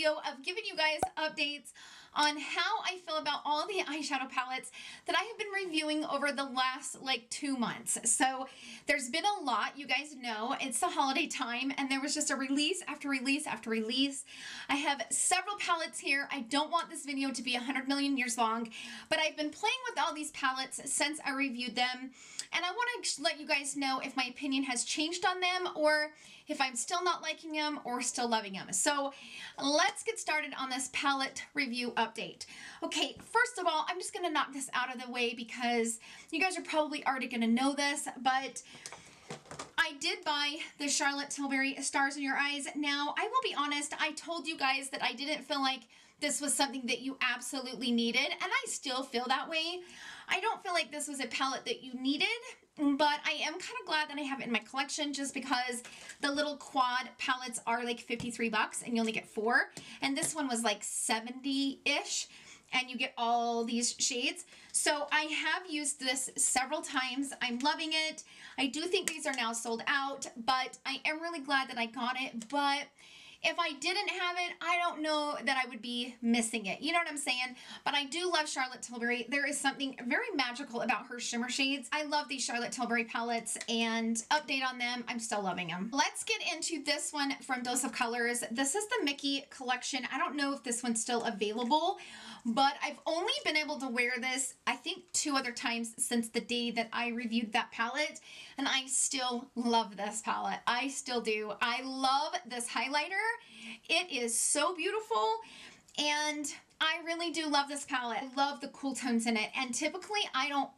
video of giving you guys updates on how I feel about all the eyeshadow palettes that I have been reviewing over the last like 2 months. So there's been a lot, you guys know, it's the holiday time and there was just a release after release after release. I have several palettes here. I don't want this video to be 100 million years long, but I've been playing with all these palettes since I reviewed them, and I want to let you guys know if my opinion has changed on them or if I'm still not liking them or still loving them. So let's get started on this palette review update. Okay, first of all, I'm just going to knock this out of the way because you guys are probably already going to know this, but I did buy the Charlotte Tilbury Stars in Your Eyes. Now, I will be honest, I told you guys that I didn't feel like this was something that you absolutely needed, and I still feel that way. I don't feel like this was a palette that you needed, but I am kind of glad that I have it in my collection just because the little quad palettes are like 53 bucks and you only get 4, and this one was like 70-ish, and you get all these shades. So I have used this several times. I'm loving it. I do think these are now sold out, but I am really glad that I got it. But if I didn't have it, I don't know that I would be missing it. You know what I'm saying? But I do love Charlotte Tilbury. There is something very magical about her shimmer shades. I love these Charlotte Tilbury palettes, and update on them, I'm still loving them. Let's get into this one from Dose of Colors. This is the Mickey collection. I don't know if this one's still available, but I've only been able to wear this, I think, 2 other times since the day that I reviewed that palette, and I still love this palette. I still do. I love this highlighter. It is so beautiful, and I really do love this palette. I love the cool tones in it, and typically I don't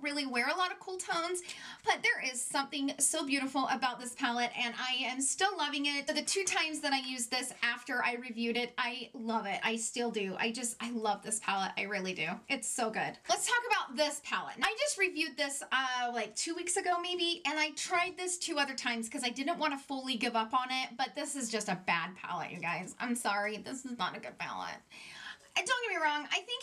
really wear a lot of cool tones, but there is something so beautiful about this palette, and I am still loving it. So the 2 times that I used this after I reviewed it, I love it. I still do. I love this palette. I really do. It's so good. Let's talk about this palette. I just reviewed this like 2 weeks ago maybe, and I tried this 2 other times because I didn't want to fully give up on it, but this is just a bad palette, you guys. I'm sorry. This is not a good palette. And don't get me wrong, I think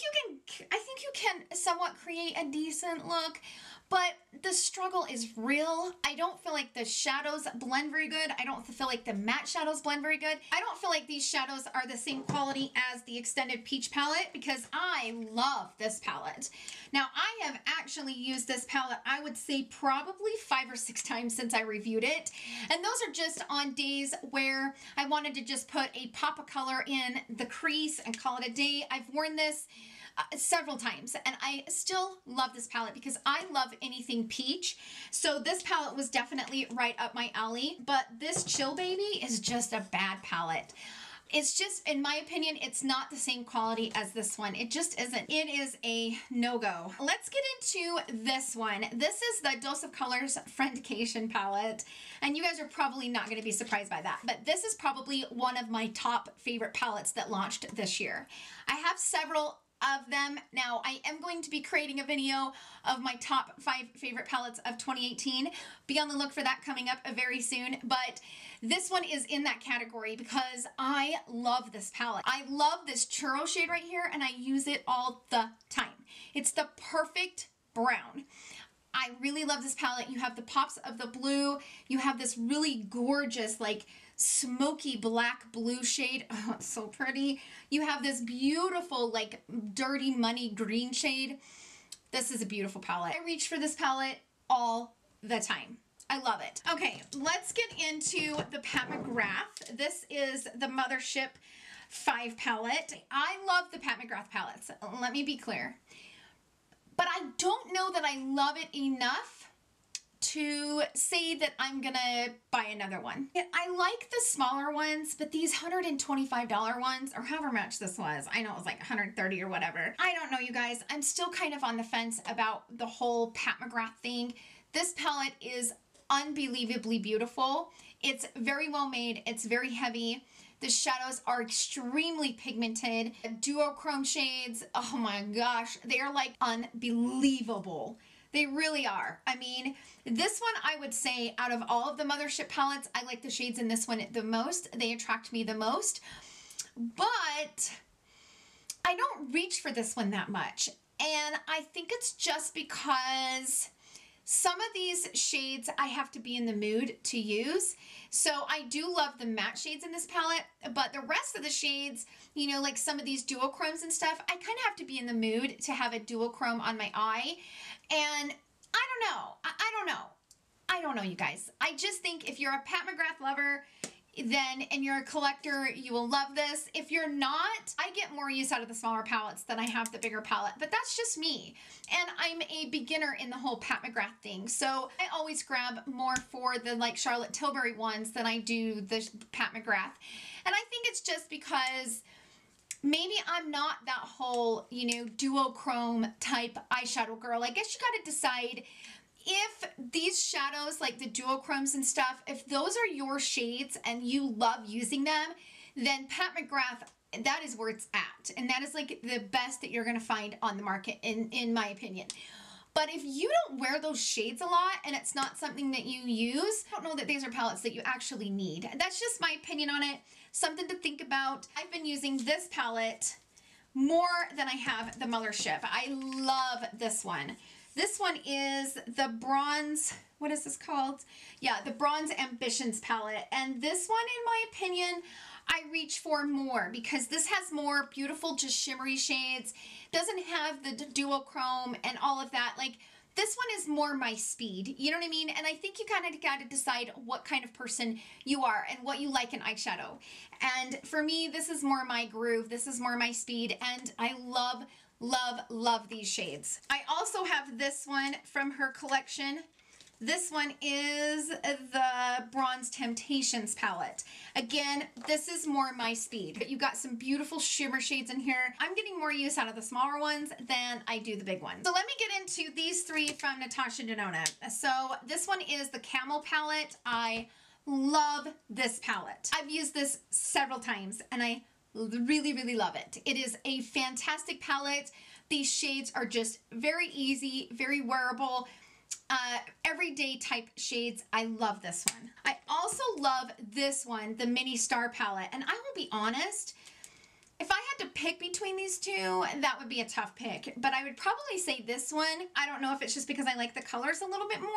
you can somewhat create a decent look, but the struggle is real. I don't feel like the shadows blend very good. I don't feel like the matte shadows blend very good. I don't feel like these shadows are the same quality as the Extended Peach palette because I love this palette. Now, I have actually used this palette, I would say probably 5 or 6 times since I reviewed it. And those are just on days where I wanted to just put a pop of color in the crease and call it a day. I've worn this several times, and I still love this palette because I love anything peach. So this palette was definitely right up my alley, but this Chill Baby is just a bad palette. It's just, in my opinion, it's not the same quality as this one. It just isn't. It is a no-go. Let's get into this one. This is the Dose of Colors Friendcation palette, and you guys are probably not going to be surprised by that, but this is probably one of my top favorite palettes that launched this year. I have several of them. Now, I am going to be creating a video of my top 5 favorite palettes of 2018. Be on the look for that coming up very soon, but this one is in that category because I love this palette. I love this churro shade right here, and I use it all the time. It's the perfect brown. I really love this palette. You have the pops of the blue. You have this really gorgeous, like, smoky black blue shade. Oh, it's so pretty. You have this beautiful, like, dirty money green shade. This is a beautiful palette. I reach for this palette all the time. I love it. Okay, let's get into the Pat McGrath. This is the Mothership 5 palette. I love the Pat McGrath palettes. Let me be clear. But I don't know that I love it enough to say that I'm gonna buy another one. I like the smaller ones, but these $125 ones, or however much this was, I know it was like $130 or whatever. I don't know, you guys. I'm still kind of on the fence about the whole Pat McGrath thing. This palette is unbelievably beautiful. It's very well made. It's very heavy. The shadows are extremely pigmented. Duochrome shades, oh my gosh, they are like unbelievable. They really are. I mean, this one I would say out of all of the Mothership palettes, I like the shades in this one the most. They attract me the most. But I don't reach for this one that much. And I think it's just because Some of these shades I have to be in the mood to use. So I do love the matte shades in this palette, but the rest of the shades, you know, like some of these duochromes and stuff, I kind of have to be in the mood to have a duochrome on my eye. And I don't know. I don't know, you guys. I just think if you're a Pat McGrath lover, then, and you're a collector, you will love this. If you're not, I get more use out of the smaller palettes than I have the bigger palette, but that's just me. And I'm a beginner in the whole Pat McGrath thing. So I always grab more for the like Charlotte Tilbury ones than I do the Pat McGrath. And I think it's just because maybe I'm not that whole, you know, duochrome type eyeshadow girl. I guess you got to decide if these shadows, like the duochromes and stuff, if those are your shades and you love using them, then Pat McGrath, that is where it's at. And that is like the best that you're going to find on the market, in my opinion. But if you don't wear those shades a lot and it's not something that you use, I don't know that these are palettes that you actually need. That's just my opinion on it. Something to think about. I've been using this palette more than I have the Mothership. I love this one. This one is the Bronze, what is this called? Yeah, the Bronze Ambitions palette. And this one, in my opinion, I reach for more because this has more beautiful, just shimmery shades. Doesn't have the duochrome and all of that. Like, this one is more my speed. You know what I mean? And I think you kind of got to decide what kind of person you are and what you like in eyeshadow. And for me, this is more my groove. This is more my speed. And I love, love, love these shades. I also have this one from her collection. This one is the Bronze Temptations palette. Again, this is more my speed. You got some beautiful shimmer shades in here. I'm getting more use out of the smaller ones than I do the big ones. So let me get into these three from Natasha Denona. So this one is the Camel palette. I love this palette. I've used this several times and I really, really love it. It is a fantastic palette. These shades are just very easy, very wearable. Everyday type shades. I love this one. I also love this one, the MINISTAR palette. And I will be honest, if I had to pick between these two, that would be a tough pick. But I would probably say this one. I don't know if it's just because I like the colors a little bit more.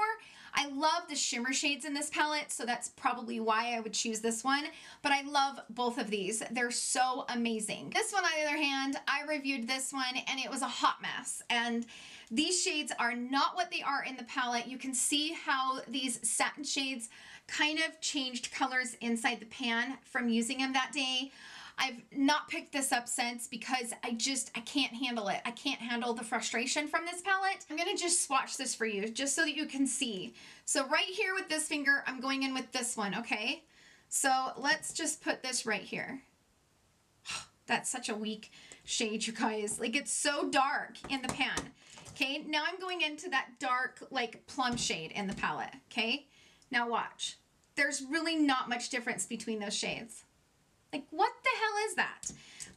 I love the shimmer shades in this palette, so that's probably why I would choose this one. But I love both of these. They're so amazing. This one, on the other hand, I reviewed this one and it was a hot mess. And these shades are not what they are in the palette. You can see how these satin shades kind of changed colors inside the pan from using them that day. I've not picked this up since because I can't handle it. I can't handle the frustration from this palette. I'm gonna just swatch this for you just so that you can see. So right here with this finger, I'm going in with this one, okay? So let's just put this right here. That's such a weak shade, you guys. Like, it's so dark in the pan. Okay, now I'm going into that dark, like, plum shade in the palette, okay? Now watch. There's really not much difference between those shades. Like, what the hell is that?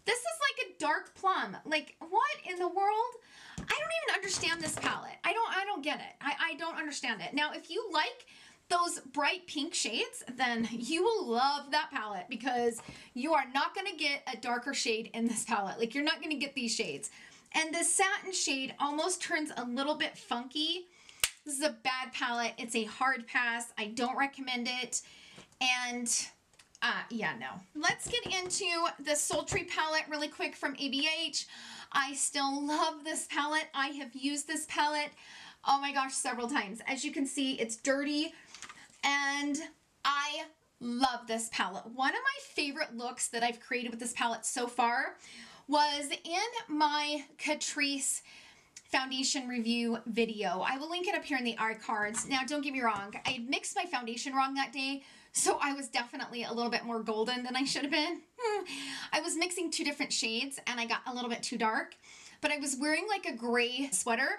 This is like a dark plum. Like, what in the world? I don't even understand this palette. I don't get it. I don't understand it. Now, if you like those bright pink shades, then you will love that palette because you are not going to get a darker shade in this palette. Like, you're not going to get these shades. And the satin shade almost turns a little bit funky. This is a bad palette. It's a hard pass. I don't recommend it. And yeah, no. Let's get into the Sultry palette really quick from ABH. I still love this palette. I have used this palette, oh my gosh, several times. As you can see, it's dirty and I love this palette. One of my favorite looks that I've created with this palette so far was in my Catrice foundation review video. I will link it up here in the iCards. Now, don't get me wrong. I mixed my foundation wrong that day, so I was definitely a little bit more golden than I should have been. I was mixing two different shades and I got a little bit too dark, but I was wearing like a gray sweater.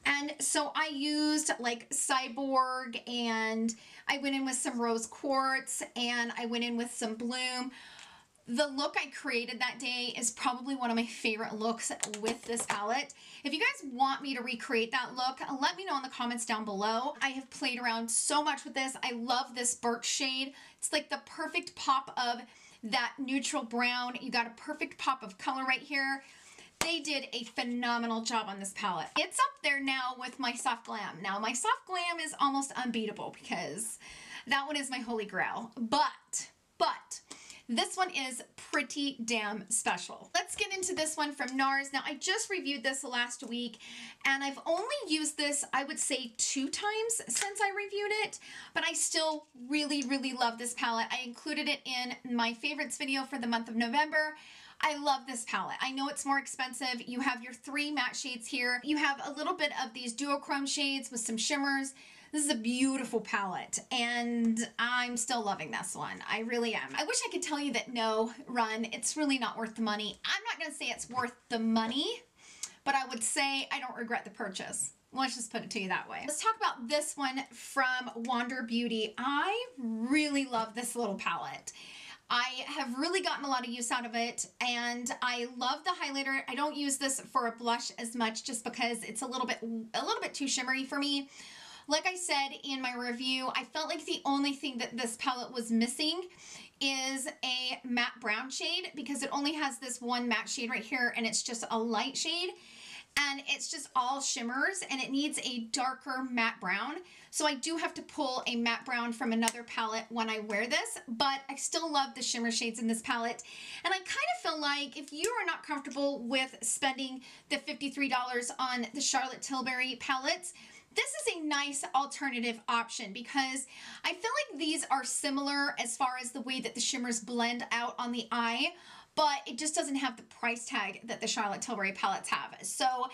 And so I used like Cyborg and I went in with some rose quartz and I went in with some bloom. The look I created that day is probably one of my favorite looks with this palette. If you guys want me to recreate that look, let me know in the comments down below. I have played around so much with this. I love this birch shade. It's like the perfect pop of that neutral brown. You got a perfect pop of color right here. They did a phenomenal job on this palette. It's up there now with my Soft Glam. Now, my Soft Glam is almost unbeatable because that one is my holy grail. But this one is pretty damn special. Let's get into this one from NARS. Now, I just reviewed this last week, and I've only used this, I would say, 2 times since I reviewed it, but I still really, really love this palette. I included it in my favorites video for the month of November. I love this palette. I know it's more expensive. You have your 3 matte shades here. You have a little bit of these duochrome shades with some shimmers. This is a beautiful palette, and I'm still loving this one. I really am. I wish I could tell you that no, run, it's really not worth the money. I'm not gonna say it's worth the money, but I would say I don't regret the purchase. Let's just put it to you that way. Let's talk about this one from Wander Beauty. I really love this little palette. I have really gotten a lot of use out of it, and I love the highlighter. I don't use this for a blush as much just because it's a little bit too shimmery for me. Like I said in my review, I felt like the only thing that this palette was missing is a matte brown shade, because it only has this one matte shade right here, and it's just a light shade, and it's just all shimmers, and it needs a darker matte brown. So I do have to pull a matte brown from another palette when I wear this, but I still love the shimmer shades in this palette. And I kind of feel like if you are not comfortable with spending the $53 on the Charlotte Tilbury palettes, this is a nice alternative option, because I feel like these are similar as far as the way that the shimmers blend out on the eye, but it just doesn't have the price tag that the Charlotte Tilbury palettes have. So,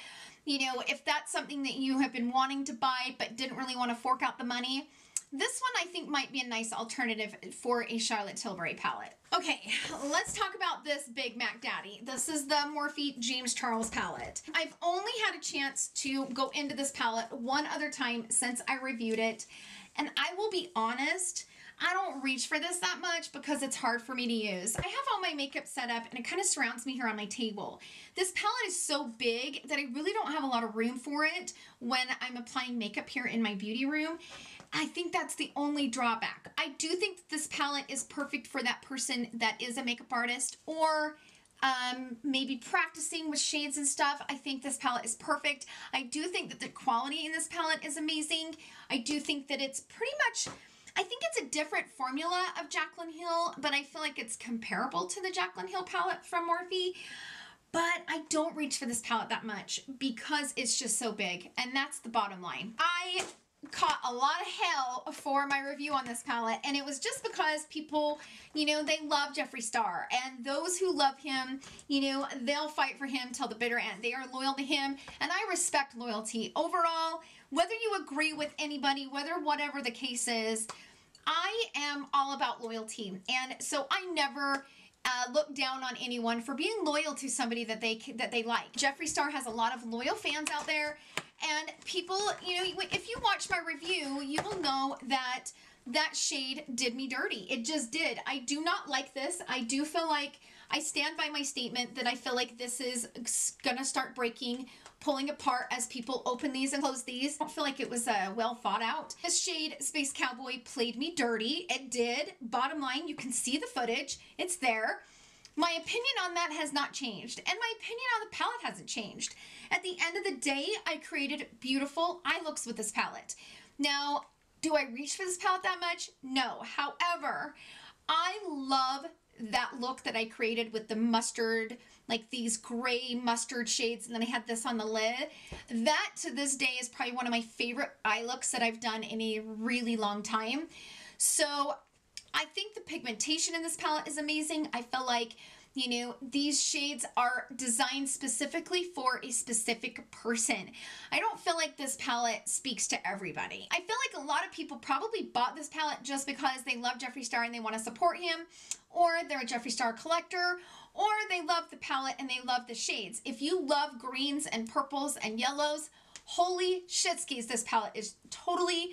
you know, if that's something that you have been wanting to buy but didn't really want to fork out the money, this one I think might be a nice alternative for a Charlotte Tilbury palette. Okay, let's talk about this Big Mac Daddy. This is the MORPHE James Charles palette. I've only had a chance to go into this palette one other time since I reviewed it, and I will be honest, I don't reach for this that much because it's hard for me to use. I have all my makeup set up, and it kind of surrounds me here on my table. This palette is so big that I really don't have a lot of room for it when I'm applying makeup here in my beauty room. I think that's the only drawback. I do think that this palette is perfect for that person that is a makeup artist, or maybe practicing with shades and stuff. I think this palette is perfect. I do think that the quality in this palette is amazing. I do think that it's pretty much, I think it's a different formula of Jaclyn Hill, but I feel like it's comparable to the Jaclyn Hill palette from MORPHE. But I don't reach for this palette that much because it's just so big, and that's the bottom line. I caught a lot of hell for my review on this palette, and it was just because people, you know, they love Jeffree Star, and those who love him, you know, they'll fight for him till the bitter end. They are loyal to him, and I respect loyalty. Overall, whether you agree with anybody, whatever the case is, I am all about loyalty, and so I never look down on anyone for being loyal to somebody that they like. Jeffree Star has a lot of loyal fans out there, and people, you know, if you watch my review, you will know that that shade did me dirty. It just did. I do not like this. I do feel like I stand by my statement that I feel like this is gonna start breaking, pulling apart as people open these and close these. I don't feel like it was well thought out. This shade, Space Cowboy, played me dirty. It did. Bottom line, you can see the footage. It's there. My opinion on that has not changed, and my opinion on the palette hasn't changed. At the end of the day, I created beautiful eye looks with this palette. Now, do I reach for this palette that much? No. However, I love that look that I created with the mustard, like these gray mustard shades, and then I had this on the lid. That, to this day, is probably one of my favorite eye looks that I've done in a really long time. So I think the pigmentation in this palette is amazing. I feel like, you know, these shades are designed specifically for a specific person. I don't feel like this palette speaks to everybody. I feel like a lot of people probably bought this palette just because they love Jeffree Star and they want to support him, or they're a Jeffree Star collector, or they love the palette and they love the shades. If you love greens and purples and yellows, holy shitskis, this palette is totally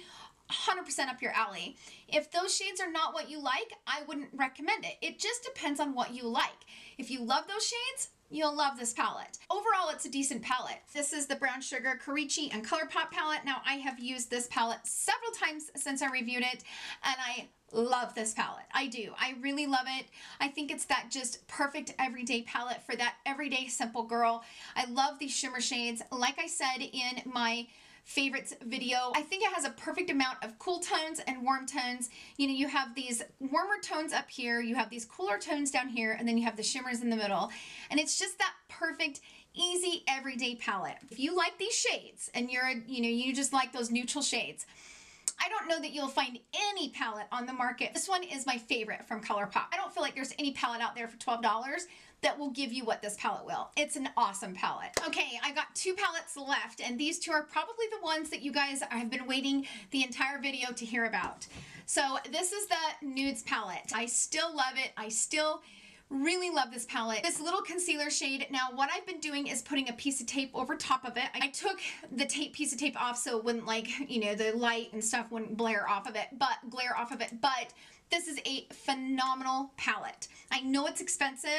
100% up your alley. If those shades are not what you like, I wouldn't recommend it. It just depends on what you like. If you love those shades, you'll love this palette. Overall, it's a decent palette. This is the Brown Sugar KARREUCHE and ColourPop palette. Now, I have used this palette several times since I reviewed it, and I love this palette. I do. I really love it. I think it's that just perfect everyday palette for that everyday simple girl. I love these shimmer shades. Like I said in my favorites video, I think it has a perfect amount of cool tones and warm tones. You know, you have these warmer tones up here, you have these cooler tones down here, and then you have the shimmers in the middle. And it's just that perfect, easy, everyday palette. If you like these shades and you just like those neutral shades, I don't know that you'll find any palette on the market. This one is my favorite from ColourPop. I don't feel like there's any palette out there for $12 that will give you what this palette will. It's an awesome palette. Okay, I got 2 palettes left, and these 2 are probably the ones that you guys have been waiting the entire video to hear about. So this is the Nudes palette. I still love it. I still really love this palette. This little concealer shade. Now, what I've been doing is putting a piece of tape over top of it. I took the piece of tape off so it wouldn't, like, you know, the light and stuff wouldn't glare off of it, but this is a phenomenal palette. I know it's expensive,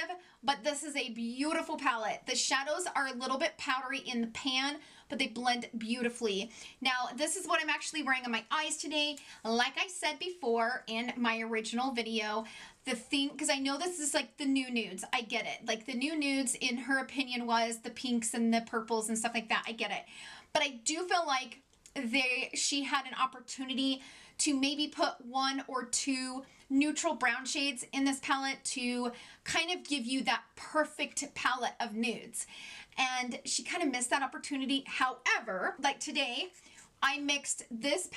but this is a beautiful palette. The shadows are a little bit powdery in the pan, but they blend beautifully. Now, this is what I'm actually wearing on my eyes today. Like I said before in my original video, the thing, because I know this is like the new nudes. I get it. Like the new nudes, in her opinion, was the pinks and the purples and stuff like that. I get it. But I do feel like she had an opportunity to maybe put 1 or 2 neutral brown shades in this palette to kind of give you that perfect palette of nudes. And she kind of missed that opportunity. However, like today, I mixed this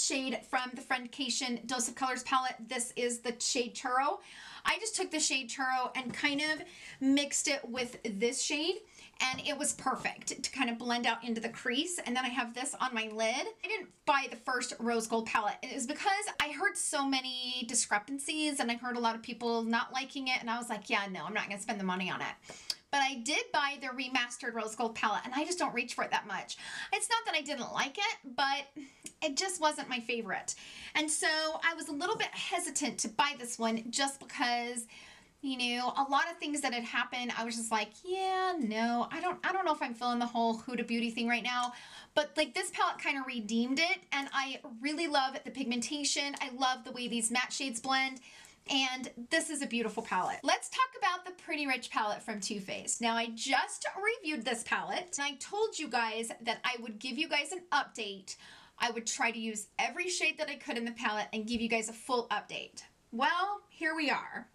shade from the Friendcation Dose of Colors palette. This is the shade Churro. I just took the shade Churro and kind of mixed it with this shade, and it was perfect to kind of blend out into the crease. And then I have this on my lid. I didn't buy the first rose gold palette. It was because I heard so many discrepancies, and I heard a lot of people not liking it, and I was like, yeah, no, I'm not gonna spend the money on it. But I did buy the remastered rose gold palette, and I just don't reach for it that much. It's not that I didn't like it, but it just wasn't my favorite. And so I was a little bit hesitant to buy this one just because, you know, a lot of things that had happened, I was just like, yeah, no, I don't know if I'm feeling the whole Huda Beauty thing right now. But like this palette kind of redeemed it, and I really love the pigmentation. I love the way these matte shades blend. And this is a beautiful palette. Let's talk about the Pretty Rich palette from Too Faced. Now, I just reviewed this palette, and I told you guys that I would give you guys an update. I would try to use every shade that I could in the palette and give you guys a full update. Well, here we are.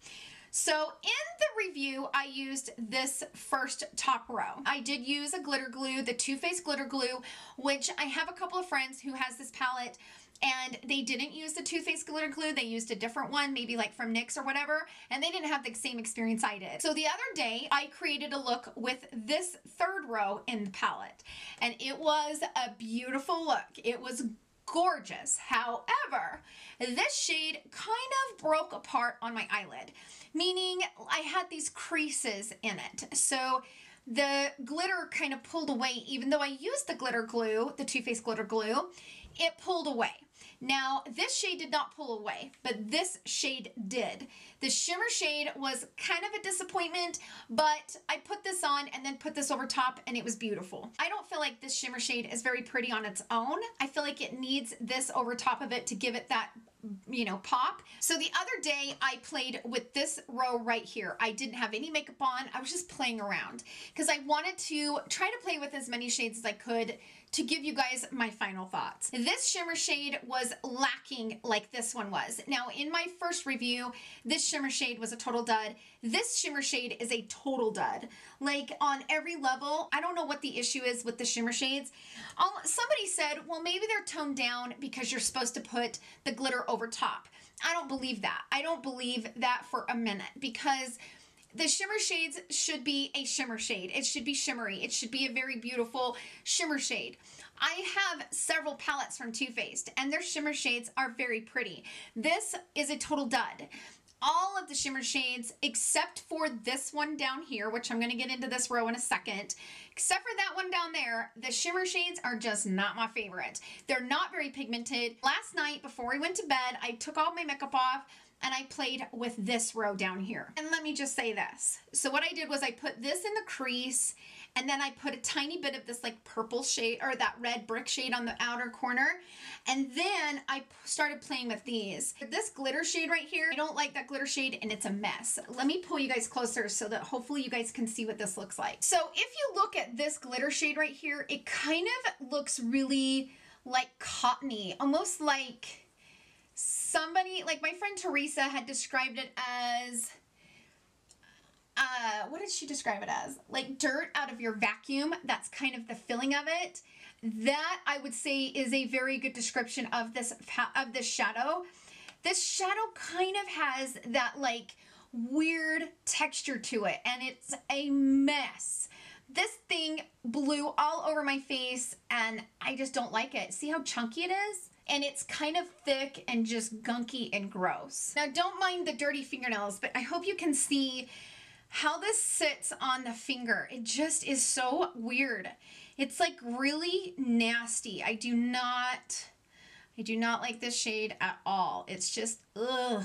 So in the review, I used this first top row. I did use a glitter glue, the Too Faced glitter glue, which I have a couple of friends who has this palette, and they didn't use the Too Faced glitter glue. They used a different one, maybe like from NYX or whatever, and they didn't have the same experience I did. So the other day, I created a look with this third row in the palette, and it was a beautiful look. It was gorgeous. However, this shade kind of broke apart on my eyelid, meaning I had these creases in it. So the glitter kind of pulled away. Even though I used the glitter glue, the Too Faced glitter glue, it pulled away. Now, this shade did not pull away, but this shade did. The shimmer shade was kind of a disappointment, but I put this on and then put this over top, and it was beautiful. I don't feel like this shimmer shade is very pretty on its own. I feel like it needs this over top of it to give it that, you know, pop. So the other day I played with this row right here. I didn't have any makeup on. I was just playing around because I wanted to try to play with as many shades as I could to give you guys my final thoughts. This shimmer shade was lacking like this one was. Now, in my first review, this shimmer shade was a total dud. This shimmer shade is a total dud. Like, on every level, I don't know what the issue is with the shimmer shades. Somebody said, well, maybe they're toned down because you're supposed to put the glitter over top. I don't believe that. I don't believe that for a minute, because the shimmer shades should be a shimmer shade. It should be shimmery. It should be a very beautiful shimmer shade. I have several palettes from Too Faced, and their shimmer shades are very pretty. This is a total dud. All of the shimmer shades, except for this one down here, which I'm going to get into this row in a second, except for that one down there, the shimmer shades are just not my favorite. They're not very pigmented. Last night, before I went to bed, I took all my makeup off. and I played with this row down here. And let me just say this. So what I did was I put this in the crease, and then I put a tiny bit of this like purple shade or that red brick shade on the outer corner. And then I started playing with these. This glitter shade right here, I don't like that glitter shade and it's a mess. Let me pull you guys closer so that hopefully you guys can see what this looks like. So if you look at this glitter shade right here, it kind of looks really like cottony, almost like somebody, like my friend Teresa had described it as, what did she describe it as? Like dirt out of your vacuum. That's kind of the feeling of it. That I would say is a very good description of this shadow. This shadow kind of has that like weird texture to it, and it's a mess. This thing blew all over my face and I just don't like it. See how chunky it is? And it's kind of thick and just gunky and gross. Now don't mind the dirty fingernails, but I hope you can see how this sits on the finger. It just is so weird. It's like really nasty. I do not like this shade at all. It's just, ugh.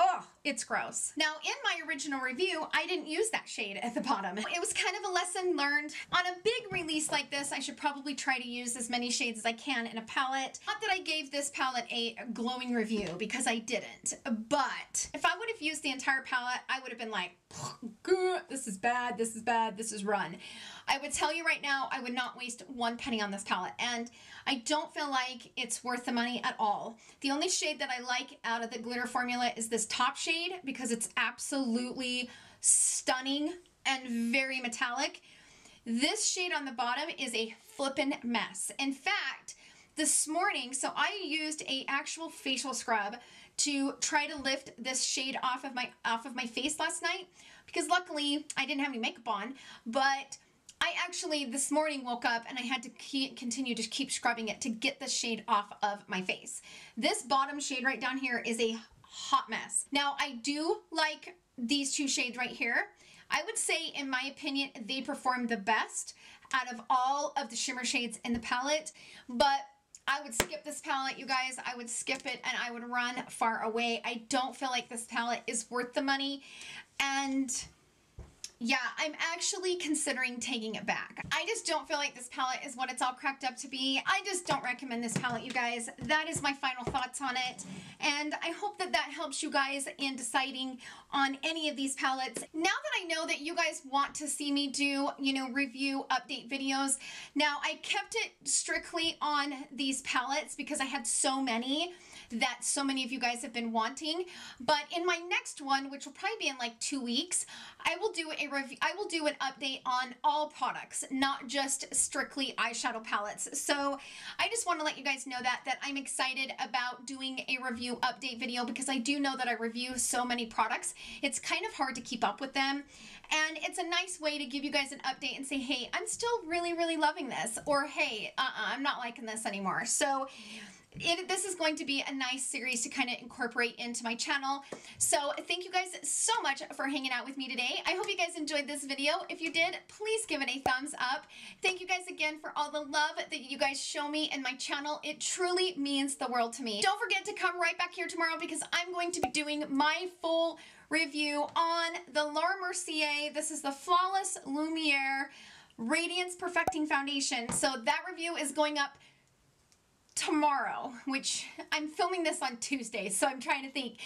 Oh, it's gross. Now, in my original review, I didn't use that shade at the bottom. It was kind of a lesson learned. On a big release like this, I should probably try to use as many shades as I can in a palette. Not that I gave this palette a glowing review, because I didn't. But if I would have used the entire palette, I would have been like, this is bad, this is bad, this is run. I would tell you right now, I would not waste 1 penny on this palette, and I don't feel like it's worth the money at all. The only shade that I like out of the glitter formula is this top shade, because it's absolutely stunning and very metallic. This shade on the bottom is a flippin' mess. In fact, this morning, so I used a actual facial scrub to try to lift this shade off of my face last night, because luckily I didn't have any makeup on, but I actually this morning woke up and I had to continue to keep scrubbing it to get the shade off of my face. This bottom shade right down here is a hot mess. Now I do like these two shades right here. I would say, in my opinion, they perform the best out of all of the shimmer shades in the palette, but I would skip this palette, you guys. I would skip it and I would run far away. I don't feel like this palette is worth the money, and yeah, I'm actually considering taking it back. I just don't feel like this palette is what it's all cracked up to be. I just don't recommend this palette, you guys. That is my final thoughts on it. And I hope that that helps you guys in deciding on any of these palettes. Now that I know that you guys want to see me do, you know, review update videos, now I kept it strictly on these palettes because I had so many that so many of you guys have been wanting. But in my next one, which will probably be in like 2 weeks, I will do a review. I will do an update on all products, not just strictly eyeshadow palettes. So I just want to let you guys know that I'm excited about doing a review update video, because I do know that I review so many products. It's kind of hard to keep up with them. And it's a nice way to give you guys an update and say, hey, I'm still really, really loving this. Or hey, I'm not liking this anymore. So this is going to be a nice series to kind of incorporate into my channel. So thank you guys so much for hanging out with me today. I hope you guys enjoyed this video. If you did, please give it a thumbs up. Thank you guys again for all the love that you guys show me and my channel. It truly means the world to me. Don't forget to come right back here tomorrow, because I'm going to be doing my full review on the Laura Mercier. This is the Flawless Lumiere Radiance Perfecting Foundation. So that review is going up tomorrow, which I'm filming this on Tuesday, so I'm trying to think.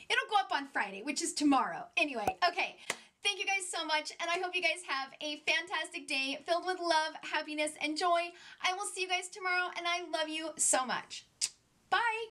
It'll go up on Friday, which is tomorrow. Anyway, okay. Thank you guys so much, and I hope you guys have a fantastic day filled with love, happiness, and joy. I will see you guys tomorrow, and I love you so much. Bye!